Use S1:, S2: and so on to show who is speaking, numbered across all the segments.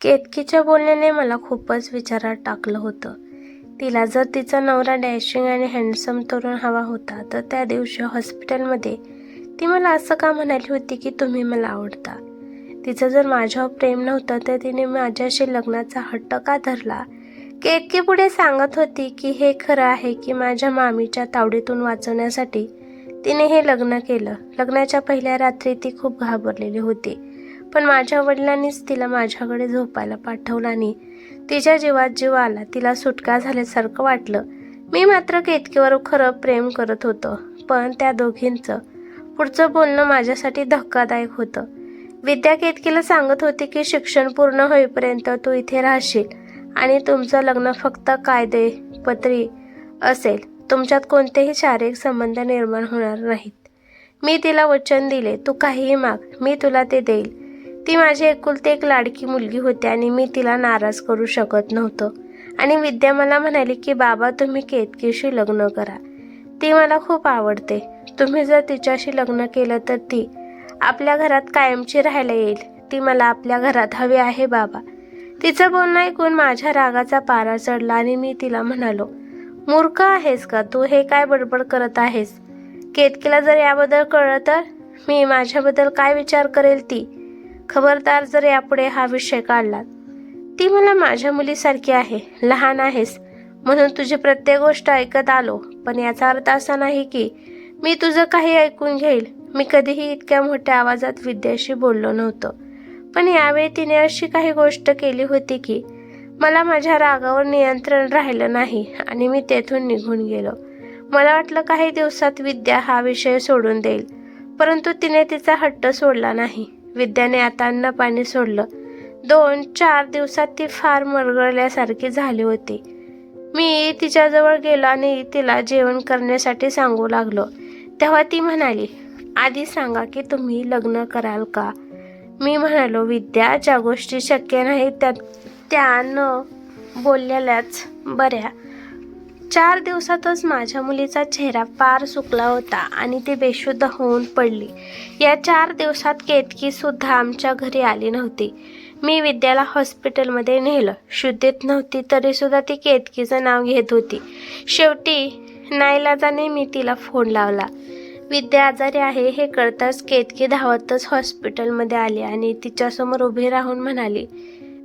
S1: केतकीच्या बोलण्याने मला खूपच विचारात टाकलं होतं. तिला जर तिचा नवरा डॅशिंग आणि हँडसम तरुण हवा होता तर त्या दिवशी हॉस्पिटलमध्ये ती मला असं का म्हणाली होती की तुम्ही मला आवडता. तिचं जर माझ्यावर प्रेम नव्हतं तर तिने माझ्याशी लग्नाचा हट्ट का धरला. केतकी पुढे सांगत होती की हे खरं आहे की माझ्या मामीच्या तावडीतून वाचवण्यासाठी तिने हे लग्न केलं. लग्नाच्या पहिल्या रात्री ती खूप घाबरलेली होती, पण माझ्या वडिलांनीच तिला माझ्याकडे झोपायला पाठवलं आणि तिच्या जीवात जीव आला. तिला सुटका झाल्यासारखं वाटलं. मी मात्र केतकीवर खरं प्रेम करत होतो, पण त्या दोघींचं पुढचं बोलणं माझ्यासाठी धक्कादायक होतं. विद्या केतकीला सांगत होती की शिक्षण पूर्ण होईपर्यंत तू इथे राहशील आणि तुमचं लग्न फक्त कायदेपत्री असेल. तुमच्यात कोणतेही शारीरिक संबंध निर्माण होणार नाहीत. मी तिला वचन दिले, तू काहीही माग, मी तुला ते देईल. ती माझी एकुलती एक लाडकी मुलगी होती आणि मी तिला नाराज करू शकत नव्हतो. आणि विद्या मला म्हणाली की बाबा तुम्ही केतकीशी लग्न करा, ती मला खूप आवडते. तुम्ही जर तिच्याशी लग्न केलं तर ती आपल्या घरात कायमची राहायला येईल. ती मला आपल्या घरात हवी आहे बाबा. तिचं बोलणं ऐकून माझ्या रागाचा पारा चढला आणि मी तिला म्हणालो, मूर्ख आहेस का तू, हे काय बडबड करत आहेस. केतकीला जर याबद्दल कळलं तर मी माझ्याबद्दल काय विचार करेल ती. खबरदार जर यापुढे हा विषय काढला. ती मला माझ्या मुलीसारखी आहे. लहान आहेस म्हणून तुझी प्रत्येक गोष्ट ऐकत आलो, पण याचा अर्थ असा नाही की मी तुझं काही ऐकून घेईल. मी कधीही इतक्या मोठ्या आवाजात विद्याशी बोललो नव्हतो, पण यावेळी तिने अशी काही गोष्ट केली होती की मला माझ्या रागावर नियंत्रण राहिलं नाही आणि मी तेथून निघून गेलो. मला वाटलं काही दिवसात विद्या हा विषय सोडून देईल, परंतु तिने तिचा हट्ट सोडला नाही. विद्याने आता अन्न पाणी सोडलं. 2-4 दिवसात ती फार मरगळल्यासारखी झाली होती. मी तिच्याजवळ गेलो आणि तिला जेवण करण्यासाठी सांगू लागलो. तेव्हा ती म्हणाली, आधी सांगा की तुम्ही लग्न कराल का. मी म्हणालो, विद्या ज्या गोष्टी शक्य नाहीत त्या न बोललेल्याच बऱ्या. 4 दिवसातच माझ्या मुलीचा चेहरा फार सुकला होता आणि ती बेशुद्ध होऊन पडली. या 4 दिवसात केतकी सुद्धा आमच्या घरी आली नव्हती. मी विद्याला हॉस्पिटलमध्ये नेलं. शुद्धीत नव्हती तरी सुद्धा ती केतकीचं नाव घेत होती. शेवटी नाईलाजाने मी तिला फोन लावला. विद्या आजारी आहे हे कळताच केतकी धावतच हॉस्पिटलमध्ये आली आणि तिच्यासमोर उभी राहून म्हणाली,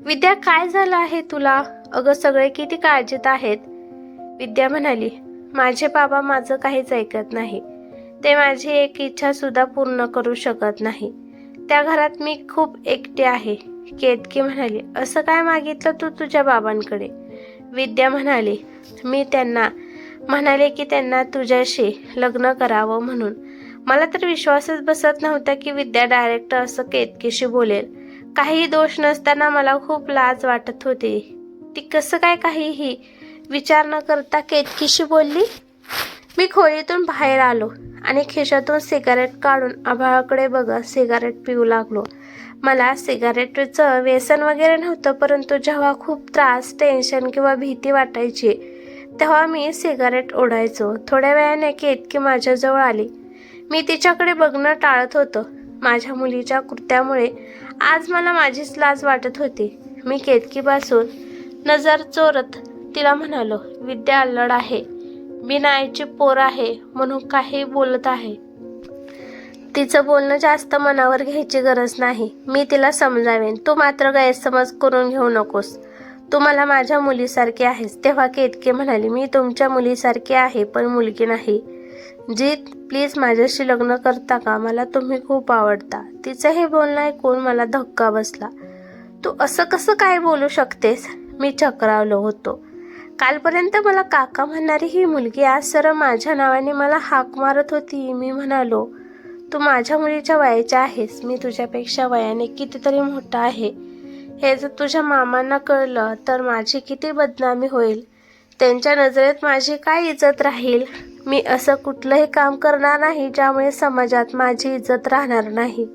S1: विद्या काय झालं आहे तुला. अगं सगळे किती काळजीत आहेत. विद्या म्हणाली, माझे बाबा माझं काहीच ऐकत नाही. ते माझी एक इच्छा सुद्धा पूर्ण करू शकत नाही. त्या घरात मी खूप एकटी आहे. केतकी म्हणाली, असं काय मागितलं तू तुझ्या बाबांकडे. विद्या म्हणाली, मी त्यांना म्हणाले की त्यांना तुझ्याशी लग्न करावं म्हणून. मला तर विश्वासच बसत नव्हता की विद्या डायरेक्ट असं केतकीशी बोलेल. काही दोष नसताना मला खूप लाज वाटत होती. ती कसं काय काहीही विचार न करता केतकीशी बोलली. मी खोलीतून बाहेर आलो आणि खिशातून सिगारेट काढून आभाळाकडे बघत सिगारेट पिऊ लागलो. मला सिगारेटचं व्यसन वगैरे नव्हतं, परंतु जेव्हा खूप त्रास, टेन्शन किंवा भीती वाटायची तेव्हा मी सिगारेट ओढायचो. थोड्या वेळाने केतकी माझ्याजवळ आली. मी तिच्याकडे बघणं टाळत होतो. माझ्या मुलीच्या कृत्यामुळे आज मला माझीच लाज वाटत होती. मी केतकीपासून नजर चोरत तिला म्हणालो, विद्या अल्लड आहे, बिना आईची पोर आहे म्हणून काही बोलत आहे. तिचं बोलणं जास्त मनावर घ्यायची गरज नाही. मी तिला समजावेन, तू मात्र गैरसमज करून घेऊ नकोस. तू मला माझ्या मुलीसारखी आहेस. तेव्हा केतकी म्हणाली, मी तुमच्या मुलीसारखी आहे पण मुलगी नाही. जीत प्लीज माझ्याशी लग्न करता का, मला तुम्ही खूप आवडता. तिचं हे बोलणं ऐकून मला धक्का बसला. तू असं कसं काय बोलू शकतेस. मी चक्रावलो होतो. कालपर्यंत मला काका म्हणणारी ही मुलगी आज सरळ माझ्या नावाने मला हाक मारत होती. मी म्हणालो, तू माझ्या मुलीच्या वयाच्या आहेस. मी तुझ्यापेक्षा वयाने कितीतरी मोठा आहे. हे जर तुझ्या मामांना कळलं तर माझी किती बदनामी होईल. त्यांच्या नजरेत माझी काय इज्जत राहील. मी असं कुठलंही काम करणार नाही ज्यामुळे समाजात माझी इज्जत राहणार नाही.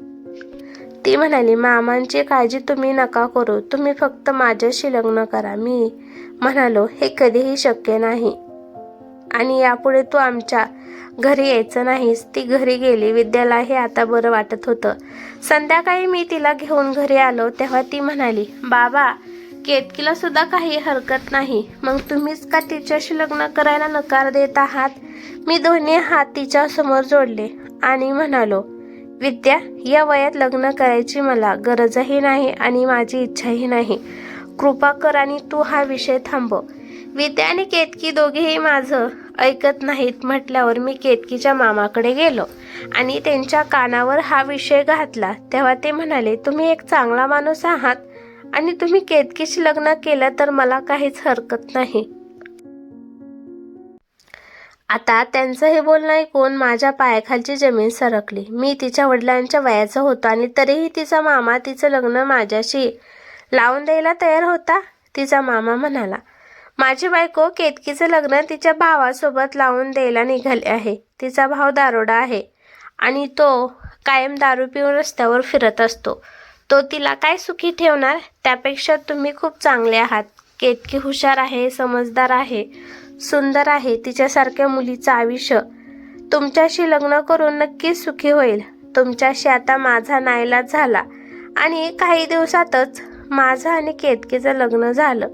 S1: ती म्हणाली, मामांची काळजी तुम्ही नका करू, तुम्ही फक्त माझ्याशी लग्न करा. मी म्हणालो, हे कधीही शक्य नाही आणि यापुढे तू आमच्या घरी यायचं नाहीस. ती घरी गेली. विद्यालाही आता बरं वाटत होतं. संध्याकाळी मी तिला घेऊन घरी आलो तेव्हा ती म्हणाली, बाबा, केतकीला सुद्धा काही हरकत नाही, मग तुम्हीच का तिच्याशी लग्न करायला नकार देत आहात? मी दोन्ही हात तिच्या समोर जोडले आणि म्हणालो, विद्या, या वयात लग्न करायची मला गरजही नाही आणि माझी इच्छाही नाही. कृपा कर आणि तू हा विषय थांबव. विद्या आणि केतकी दोघेही माझं ऐकत नाहीत म्हटल्यावर मी केतकीच्या मामाकडे गेलो आणि त्यांच्या कानावर हा विषय घातला. तेव्हा ते म्हणाले, तुम्ही एक चांगला माणूस आहात आणि तुम्ही केतकीशी लग्न केलं तर मला काहीच हरकत नाही. आता त्यांचं हे बोलणं ऐकून माझ्या पायाखालची जमीन सरकली. मी तिच्या वडिलांच्या वयाचा होतो आणि तरीही तिचा मामा तिचं लग्न माझ्याशी लावून द्यायला तयार होता. तिचा मामा म्हणाला, माझी बायको केतकीचं लग्न तिच्या भावासोबत लावून द्यायला निघाली आहे. तिचा भाव दारोडा आहे आणि तो कायम दारू पिऊन रस्त्यावर फिरत असतो. तो तिला काय सुखी ठेवणार? त्यापेक्षा तुम्ही खूप चांगले आहात. केतकी हुशार आहे, समजदार आहे, सुंदर आहे. तिच्यासारख्या मुलीचं आयुष्य तुमच्याशी लग्न करून नक्कीच सुखी होईल. तुमच्याशी आता माझा नाईलाज झाला आणि काही दिवसातच माझं आणि केतकीचं लग्न झालं.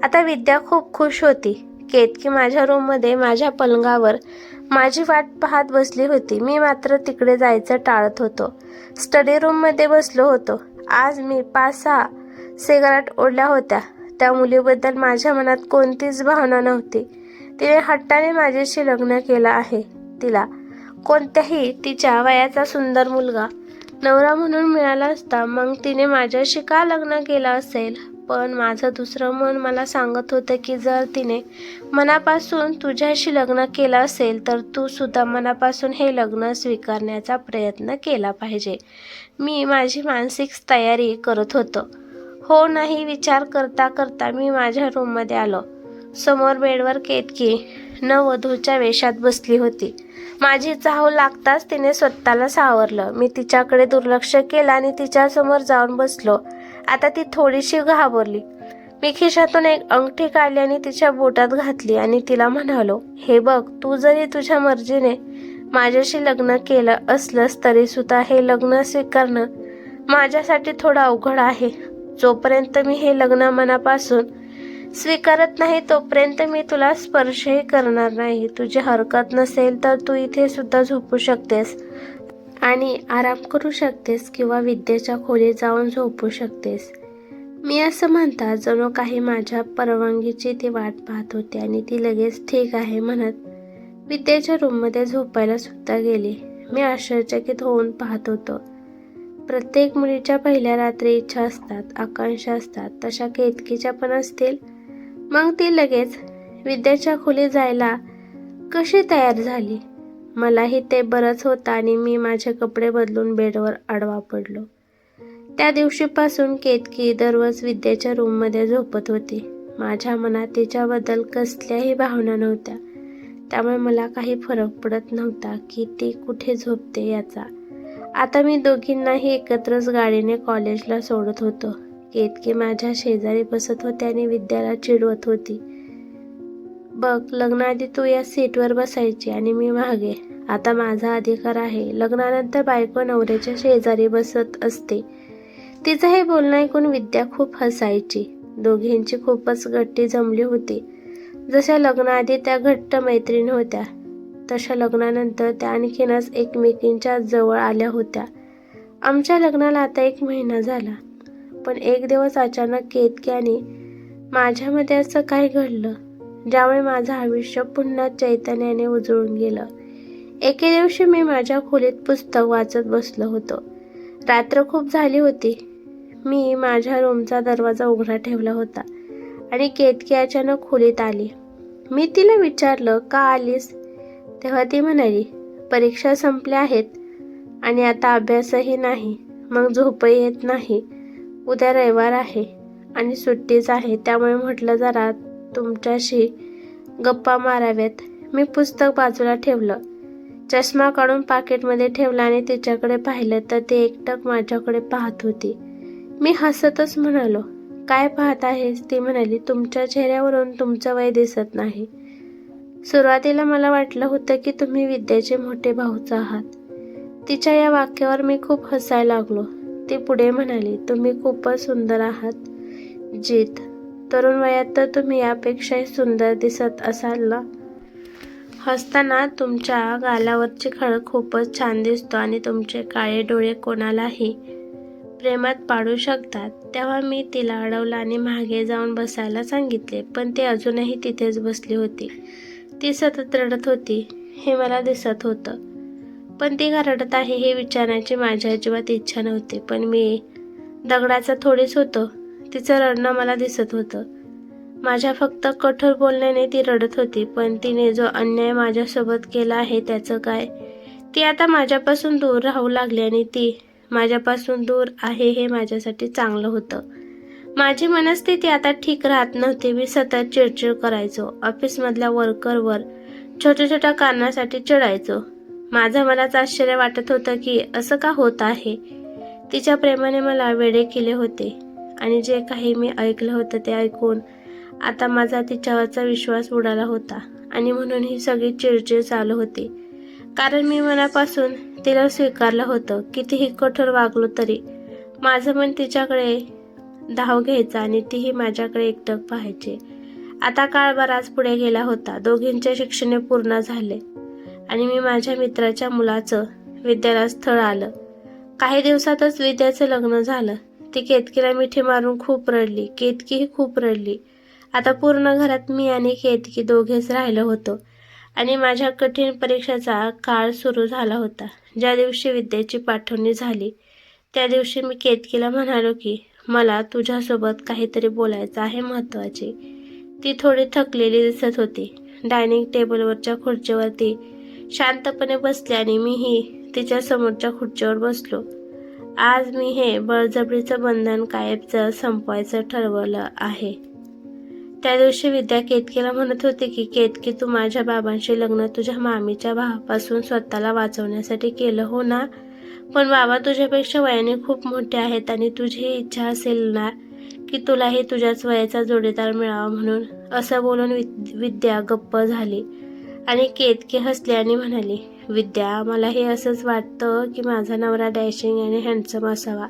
S1: आता विद्या खूप खुश होती. केतकी माझ्या रूममध्ये माझ्या पलंगावर माझी वाट पाहत बसली होती. मी मात्र तिकडे जायचं टाळत होतो. स्टडी रूममध्ये बसलो होतो. आज मी 5-6 सिगारेट ओढल्या होत्या. त्या मुलीबद्दल माझ्या मनात कोणतीच भावना नव्हती. तिने हट्टाने माझ्याशी लग्न केलं आहे. तिला कोणत्याही तिच्या वयाचा सुंदर मुलगा नवरा म्हणून मिळाला असता, मग तिने माझ्याशी का लग्न केलं असेल? पण माझं दुसरं मन मला सांगत होतं की जर तिने मनापासून तुझ्याशी लग्न केलं असेल तर तू सुद्धा मनापासून हे लग्न स्वीकारण्याचा प्रयत्न केला पाहिजे. मी माझी मानसिक तयारी करत होतो. हो नाही विचार करता करता मी माझ्या रूममध्ये आलो. समोर बेडवर केतकी नववधूच्या वेशात बसली होती. माझी चाहूल लागताच तिने स्वतःला सावरलं. मी तिच्याकडे दुर्लक्ष केलं आणि तिच्यासमोर जाऊन बसलो. आता ती थोडीशी घाबरली. मी खिशातून एक अंगठी काढली आणि तिच्या बोटात घातली आणि तिला म्हणालो, हे बघ, तू जरी तुझ्या मर्जीने माझ्याशी लग्न केलं असलंस तरी सुद्धा हे लग्न स्वीकारणं माझ्यासाठी थोडं अवघड आहे. जोपर्यंत मी हे लग्न मनापासून स्वीकारत नाही तोपर्यंत मी तुला स्पर्शही करणार नाही. तुझी हरकत नसेल तर तू इथे सुद्धा झोपू शकतेस आणि आराम करू शकतेस किंवा विद्येच्या खोलीत जाऊन झोपू शकतेस. मी असं म्हणतात जणू काही माझ्या परवानगीची ती वाट पाहत होती आणि ती लगेच ठीक आहे म्हणत विद्येच्या रूममध्ये झोपायला सुद्धा गेली. मी आश्चर्यचकित होऊन पाहत होतो. प्रत्येक मुलीच्या पहिल्या रात्री इच्छा असतात, आकांक्षा असतात, तशा केतकीच्या पण असतील. मग ती लगेच विद्येच्या खोलीत जायला कशी तयार झाली? मलाही ते बरंच होतं आणि मी माझे कपडे बदलून बेडवर आडवा पडलो. त्या दिवशीपासून केतकी दररोज विद्येच्या रूममध्ये झोपत होती. माझ्या मनात तिच्याबद्दल कसल्याही भावना नव्हत्या. त्यामुळे मला काही फरक पडत नव्हता की ती कुठे झोपते याचा. आता मी दोघींनाही एकत्रच गाडीने कॉलेजला सोडत होतो. केतकी माझ्या शेजारी बसत होती आणि विद्याला चिडवत होती. बघ, लग्नाआधी तू या सीटवर बसायची आणि मी मागे. आता माझा अधिकार आहे. लग्नानंतर बायको नवऱ्याच्या शेजारी बसत असते. तिचं हे बोलणं ऐकून विद्या खूप हसायची. दोघींची खूपच गट्टी जमली होती. जशा लग्नाआधी त्या घट्ट मैत्रीण होत्या तशा लग्नानंतर त्या आणखीनच एकमेकींच्या जवळ आल्या होत्या. आमच्या लग्नाला आता 1 महिना झाला. पण एक दिवस अचानक केतकी आणि माझ्यामध्ये असं काय घडलं ज्यामुळे माझं आयुष्य पुन्हा चैतन्याने उजळून गेलं. एके दिवशी मी माझ्या खोलीत पुस्तक वाचत बसलो होतो. रात्र खूप झाली होती. मी माझ्या रूमचा दरवाजा उघडा ठेवला होता आणि केतकी अचानक खोलीत आली. मी तिला विचारलं, का आलीस? तेव्हा ती म्हणाली, परीक्षा संपल्या आहेत आणि आता अभ्यासही नाही, मग झोपही येत नाही. उद्या रविवार आहे आणि सुट्टीच आहे, त्यामुळे म्हटलं जरा तुमच्याशी गप्पा माराव्यात. मी पुस्तक बाजूला ठेवलं, चष्मा काढून पाकिटमध्ये ठेवला आणि तिच्याकडे पाहिलं तर ती एकटक माझ्याकडे पाहत होती. मी हसतच म्हणालो, काय पाहत आहेस? ती म्हणाली, तुमच्या चेहऱ्यावरून तुमचं वय दिसत नाही. सुरुवातीला मला वाटलं होतं की तुम्ही विद्याचे मोठे भाऊच आहात. तिच्या या वाक्यावर मी खूप हसायला लागलो. ती पुढे म्हणाली, तुम्ही खूपच सुंदर आहात जीत. तरुण वयात तर तुम्ही यापेक्षाही सुंदर दिसत असाल ना. हसताना तुमच्या गालावरची खळ खूपच छान दिसतो आणि तुमचे काळे डोळे कोणालाही प्रेमात पाडू शकतात. तेव्हा मी तिला अडवलं आणि मागे जाऊन बसायला सांगितले, पण ती अजूनही तिथेच बसली होती. ती सतत रडत होती हे मला दिसत होतं, पण ती का रडत आहे हे विचारण्याची माझ्या अजिबात इच्छा नव्हती. पण मी दगडाचा थोडीच होतो. तिचं रडणं मला दिसत होतं. माझ्या फक्त कठोर बोलण्याने ती रडत होती, पण तिने जो अन्याय माझ्यासोबत केला आहे त्याचं काय. ती आता माझ्यापासून दूर राहू लागली आणि ती माझ्यापासून दूर आहे हे माझ्यासाठी चांगलं होतं. माझी मनस्थिती आता ठीक राहत नव्हती. मी सतत चिडचिड करायचो. ऑफिसमधल्या वर्करवर छोट्या छोट्या कारणासाठी चिडायचो. माझं मलाच आश्चर्य वाटत होतं की असं का होत आहे. तिच्या प्रेमाने मला वेडे केले होते आणि जे काही मी ऐकलं होतं ते ऐकून आता माझा तिच्यावरचा विश्वास उडाला होता आणि म्हणून ही सगळी चिडचिड चालू होती. कारण मी मनापासून तिला स्वीकारलं होतं. कितीही कठोर वागलो तरी माझं मन तिच्याकडे धाव घ्यायचं आणि तीही माझ्याकडे एकटक पाहायची. आता काळ बराच पुढे गेला होता. दोघींचे शिक्षण पूर्ण झाले आणि मी माझ्या मित्राच्या मुलाचं विद्याला स्थळ आलं. काही दिवसातच विद्याचं लग्न झालं. ती केतकीला मिठी मारून खूप रडली. केतकीही खूप रडली. आता पूर्ण घरात मी आणि केतकी दोघेच राहिलो होतो आणि माझ्या कठीण परीक्षेचा काळ सुरू झाला होता. ज्या दिवशी विद्याची पाठवणी झाली त्या दिवशी मी केतकीला म्हणालो की मला तुझ्यासोबत काहीतरी बोलायचं आहे महत्त्वाचे. ती थोडी थकलेली दिसत होती. डायनिंग टेबलवरच्या खुर्चीवरती शांतपणे बसली आणि मीही तिच्या समोरच्या खुर्चीवर बसलो. आज मी हे बळजबरीचं बंधन कायमचं संपवायचं ठरवलं आहे. त्या दिवशी विद्या केतकीला म्हणत होती की केतकी, तू माझ्या बाबांशी लग्न तुझ्या मामीच्या भावापासून स्वतःला वाचवण्यासाठी केलं हो ना. पण बाबा तुझ्यापेक्षा वयाने खूप मोठे आहेत आणि तुझी इच्छा असेल ना की तुलाही तुझ्याच वयाचा जोडीदार मिळावा म्हणून. असं बोलून विद्या गप्प झाली आणि केतकी हसली आणि म्हणाली, विद्या, मलाही असंच वाटतं की माझा नवरा डॅशिंग आणि हँडसम असावा.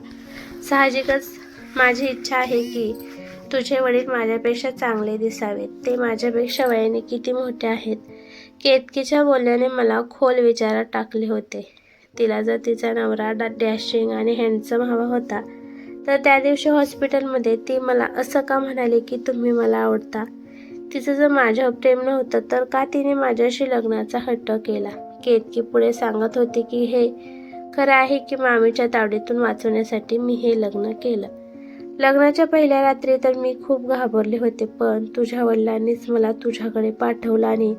S1: साहजिकच माझी इच्छा आहे की तुझे वडील माझ्यापेक्षा चांगले दिसावेत. ते माझ्यापेक्षा वयाने किती मोठे आहेत. केतकीच्या बोलण्याने मला खोल विचारात टाकले होते. तिला जर तिचा नवरा डॅशिंग आणि हँडसम हवा होता तर त्या दिवशी हॉस्पिटलमध्ये ती मला असं का म्हणाली की तुम्ही मला आवडता. तिचं जर माझ्यावर प्रेम नव्हतं तर का तिने माझ्याशी लग्नाचा हट्ट केला. केतकी पुढे सांगत होती की हे खरं आहे की मामीच्या तावडीतून वाचवण्यासाठी मी हे लग्न केलं. लग्नाच्या पहिल्या रात्री तर मी खूप घाबरले होते, पण तुझ्या वडिलांनीच मला तुझ्याकडे पाठवलं आणि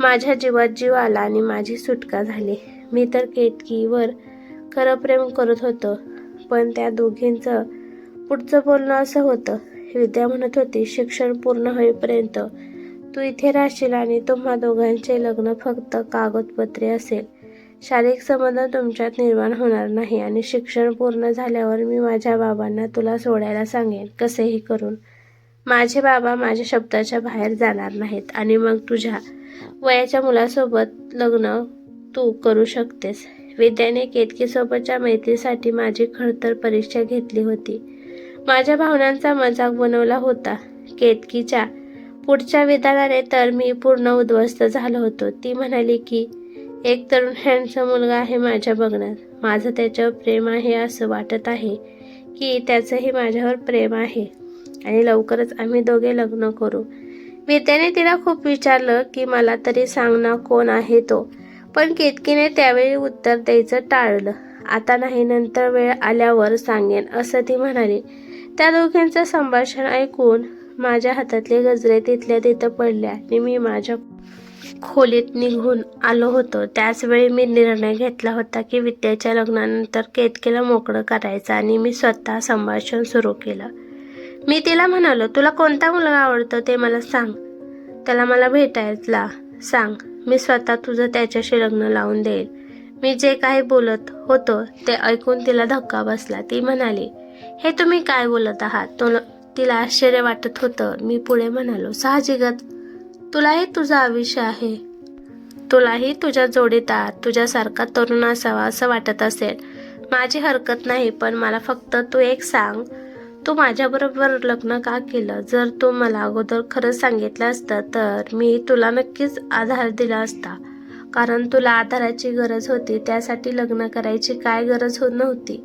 S1: माझ्या जीवात जीव आला आणि माझी सुटका झाली. मी तर केतकीवर खरं प्रेम करत होतो, पण त्या दोघींचं पुढचं बोलणं असं होतं. विद्या म्हणत होती, शिक्षण पूर्ण होईपर्यंत तू इथे राहशील आणि तुम्हा दोघांचे लग्न फक्त कागदपत्रे असेल. शारीरिक संबंध तुमच्यात निर्माण होणार नाही आणि शिक्षण पूर्ण झाल्यावर मी माझ्या बाबांना तुला सोडायला सांगेन कसेही करून. माझे बाबा माझ्या शब्दाच्या बाहेर जाणार नाहीत आणि मग तुझ्या वयाच्या मुलासोबत लग्न तू करू शकतेस. विद्याने केतकीसोबतच्या मैत्रीसाठी माझी खडतर परीक्षा घेतली होती. माझ्या भावनांचा मजाक बनवला होता. केतकीच्या पुढच्या विधानाने तर मी पूर्ण उद्ध्वस्त झालो होतो. ती म्हणाली की एक तरुण हँडसम मुलगा आहे माझ्या बघण्यात. माझं त्याच्यावर प्रेम आहे असं वाटत आहे की त्याचंही माझ्यावर प्रेम आहे आणि लवकरच आम्ही दोघे लग्न करू. विद्याने तिला खूप विचारलं की मला तरी सांग ना कोण आहे तो, पण केतकीने त्यावेळी उत्तर द्यायचं टाळलं. आता नाही, नंतर वेळ आल्यावर सांगेन असं ती म्हणाली. त्या दोघांचं संभाषण ऐकून माझ्या हातातले गजरे तिथल्या तिथं पडले आणि मी माझ्या खोलीत निघून आलो होतो. त्याचवेळी मी निर्णय घेतला होता की विद्याच्या लग्नानंतर केतकीला मोकळं करायचं आणि मी स्वतः संभाषण सुरू केलं. मी तिला म्हणालो, तुला कोणता मुलगा आवडतो ते मला सांग. त्याला मला भेटायला सांग. मी स्वतः तुझं त्याच्याशी लग्न लावून देईल. मी जे काही बोलत होतो ते ऐकून तिला धक्का बसला. ती म्हणाली, हे तुम्ही काय बोलत आहात. तिला आश्चर्य वाटत होतं. मी पुढे म्हणालो, साहजिकच तुलाही तुझं आयुष्य आहे. तुलाही तुझ्या जोडीदार तुझ्यासारखा तरुण असावा असं वाटत असेल. माझी हरकत नाही, पण मला फक्त तू एक सांग, तू माझ्याबरोबर लग्न का केलं? जर तू मला अगोदर खरं सांगितलं असतं तर मी तुला नक्कीच आधार दिला असता. कारण तुला आधाराची गरज होती, त्यासाठी लग्न करायची काय गरज नव्हती.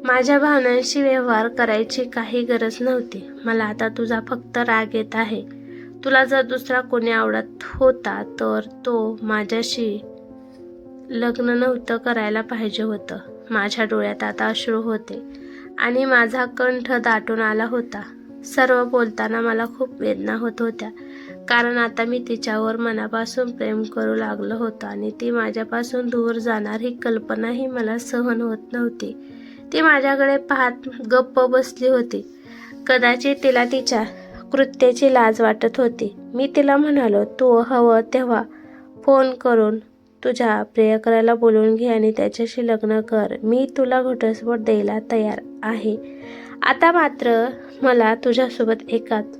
S1: माझ्या भावनांशी व्यवहार करायची काही गरज नव्हती. मला आता तुझा फक्त राग येत आहे. तुला जर दुसरा कोणी आवडत होता तर तो माझ्याशी लग्न नव्हतं करायला पाहिजे होतं. माझ्या डोळ्यात आता अश्रू होते आणि माझा कंठ दाटून आला होता. सर्व बोलताना मला खूप वेदना होत होत्या, कारण आता मी तिच्यावर मनापासून प्रेम करू लागलो होतो आणि ती माझ्यापासून दूर जाणार ही कल्पनाही मला सहन होत नव्हती. ती माझ्याकडे पाहत गप्प बसली होती. कदाचित तिला तिच्या कृत्याची लाज वाटत होती. मी तिला म्हणालो, तू हवं तेव्हा फोन करून तुझ्या प्रियकराला बोलवून घे आणि त्याच्याशी लग्न कर. मी तुला घटस्फोट द्यायला तयार आहे. आता मात्र मला तुझ्यासोबत एकाच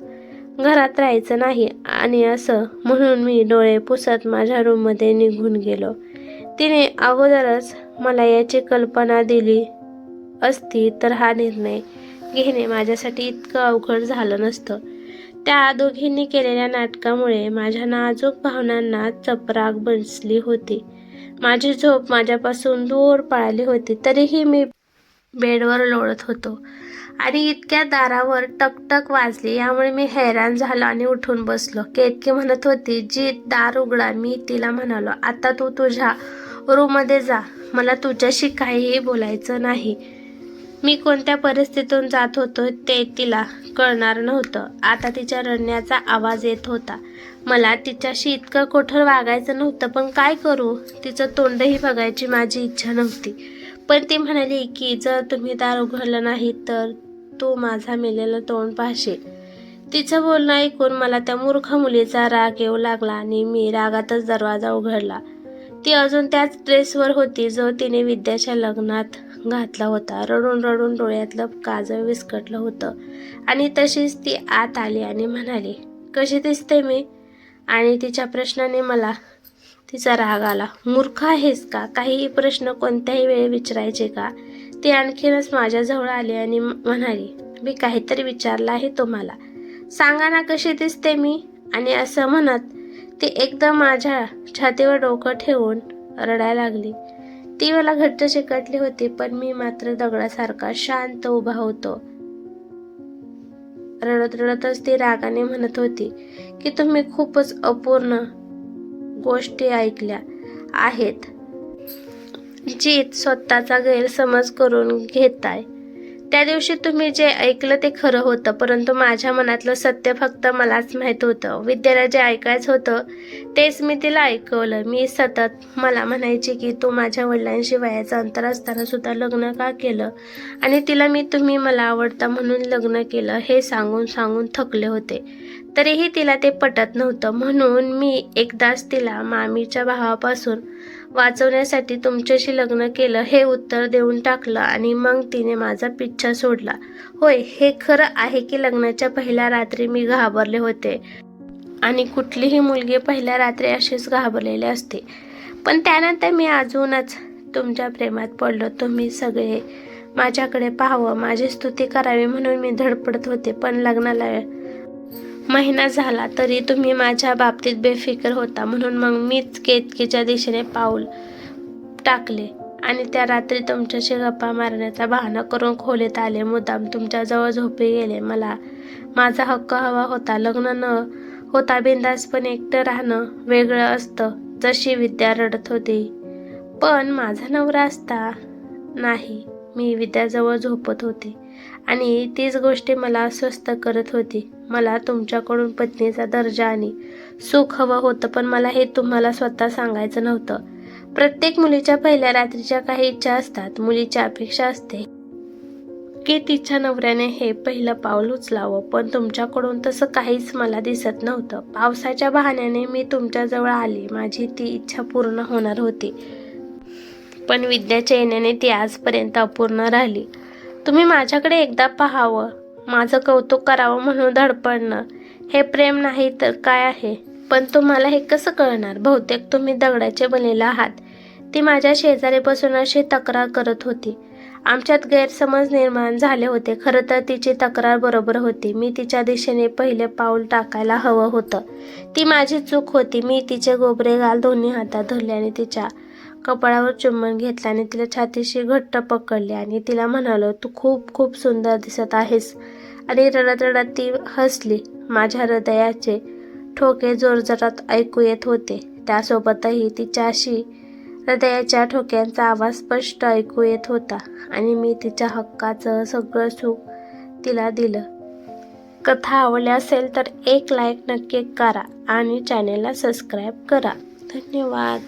S1: घरात राहायचं नाही. आणि असं म्हणून मी डोळे पुसत माझ्या रूममध्ये निघून गेलो. तिने अगोदरच मला याची कल्पना दिली असती तर हा निर्णय घेणे माझ्यासाठी इतकं अवघड झालं नसतं. त्या दोघींनी केलेल्या नाटकामुळे माझ्या नाजूक भावनांना चपराक बसली होती. माझी झोप माझ्यापासून दूर पळाली होती. तरीही मी बेडवर लोळत होतो आणि इतक्या दारावर टकटक वाजली. यामुळे मी हैराण झालो आणि उठून बसलो. केतकी म्हणत होती, जीत दार उघडा. मी तिला म्हणालो, आता तू तुझ्या रूममध्ये जा. मला तुझ्याशी काहीही बोलायचं नाही. मी कोणत्या परिस्थितीतून जात होतो ते तिला कळणार नव्हतं. आता तिच्या रडण्याचा आवाज येत होता. मला तिच्याशी इतकं कठोर वागायचं नव्हतं, पण काय करू? तिचं तोंडही बघायची माझी इच्छा नव्हती. पण ती म्हणाली की जर तुम्ही दार उघडलं नाही तर तू माझा मेलेलं तोंड पाहशील. तिचं बोलणं ऐकून मला त्या मूर्ख मुलीचा राग येऊ लागला आणि मी रागातच दरवाजा उघडला. ती अजून त्याच ड्रेसवर होती जो तिने विद्याच्या लग्नात घातला होता. रडून रडून डोळ्यातलं काजळ विस्कटलं होतं आणि तशीच ती आत आली आणि म्हणाली, कशी दिसते मी? आणि तिच्या प्रश्नाने मला तिचा राग आला. मूर्ख आहेस का? काहीही प्रश्न कोणत्याही वेळी विचारायचे का? ती आणखीनच माझ्याजवळ आली आणि म्हणाली, मी काहीतरी विचारलं आहे तुम्हाला. सांगा ना, कशी दिसते मी? आणि असं म्हणत ती एकदम माझ्या छातीवर डोकं ठेवून रडायला लागली. ती मला घट्ट चिकटली होती, पण मी मात्र दगडासारखा शांत उभा होतो. रडत रडतच ती रागाने म्हणत होती की तुम्ही खूपच अपूर्ण गोष्टी ऐकल्या आहेत. जीत स्वतःचा गैरसमज करून घेताय. त्या दिवशी तुम्ही जे ऐकलं ते खरं होतं, परंतु माझ्या मनातलं सत्य फक्त मलाच माहीत होतं. विद्याला जे ऐकायचं होतं तेच मी तिला ऐकवलं. मी सतत मला म्हणायची की तू माझ्या वडिलांशी वयाचं अंतर असताना सुद्धा लग्न का केलं, आणि तिला मी तुम्ही मला आवडता म्हणून लग्न केलं हे सांगून सांगून थकले होते. तरीही तिला ते पटत नव्हतं. म्हणून मी एकदाच तिला मामीच्या भावापासून वाचवण्यासाठी तुमच्याशी लग्न केलं हे उत्तर देऊन टाकलं आणि मग तिने माझा पिच्छा सोडला. होय, हे खरं आहे की लग्नाच्या पहिल्या रात्री मी घाबरले होते आणि कुठलीही मुलगी पहिल्या रात्री अशीच घाबरलेली असते. पण त्यानंतर मी अजूनच तुमच्या प्रेमात पडलो. तुम्ही सगळे माझ्याकडे पाहावं, माझी स्तुती करावी म्हणून मी धडपडत होते. पण लग्नाला महिना झाला तरी तुम्ही माझ्या बाबतीत बेफिकर होता. म्हणून मग मीच केतकीच्या दिशेने पाऊल टाकले आणि त्या रात्री तुमच्याशी गप्पा मारण्याचा बहाणा करून खोलीत आले. मुद्दाम तुमच्याजवळ झोपी गेले. मला माझा हक्क हवा होता. लग्न न होता बिनधास्तपणे एकटं राहणं वेगळं असतं, जशी विद्या रडत होती. पण माझा नवरा असता नाही. मी विद्याजवळ झोपत होते आणि तीच गोष्टी मला अस्वस्थ करत होती. मला तुमच्याकडून पत्नीचा दर्जा आणि सुख हवं होतं, पण मला हे तुम्हाला स्वतः सांगायचं नव्हतं. प्रत्येक मुलीच्या पहिल्या रात्रीच्या काही इच्छा असतात. मुलीची अपेक्षा असते की तिच्या नवऱ्याने हे पहिलं पाऊल उचलावं, पण तुमच्याकडून तसं काहीच मला दिसत नव्हतं. पावसाच्या बहाण्याने मी तुमच्याजवळ आली. माझी ती इच्छा पूर्ण होणार होती, पण विद्याच्या येण्याने ती आजपर्यंत अपूर्ण राहिली. तुम्ही माझ्याकडे एकदा पाहावं, माझं कौतुक करावं म्हणून धडपडणं हे प्रेम नाही तर काय आहे? पण तुम्हाला हे कसं कळणार? बहुतेक तुम्ही दगडाचे बनलेले आहात. ती माझ्या शेजारी बसून अशी तक्रार करत होती. आमच्यात गैरसमज निर्माण झाले होते. खरं तर तिची तक्रार बरोबर होती. मी तिच्या दिशेने पहिले पाऊल टाकायला हवं होतं. ती माझी चूक होती. मी तिचे गोबरे गाल दोन्ही हातात धरले आणि तिच्या कपाळावर चुंबन घेतलं आणि तिला छातीशी घट्ट पकडले आणि तिला म्हणालो, तू खूप खूप सुंदर दिसत आहेस. आणि रडत रडत ती हसली. माझ्या हृदयाचे ठोके जोरजोरात ऐकू येत होते. त्यासोबतही तिच्याशी हृदयाच्या ठोक्यांचा आवाज स्पष्ट ऐकू येत होता आणि मी तिच्या हक्काचं सगळं सुख तिला दिलं. कथा आवडली असेल तर एक लाईक नक्की करा आणि चॅनेलला सबस्क्राईब करा. धन्यवाद.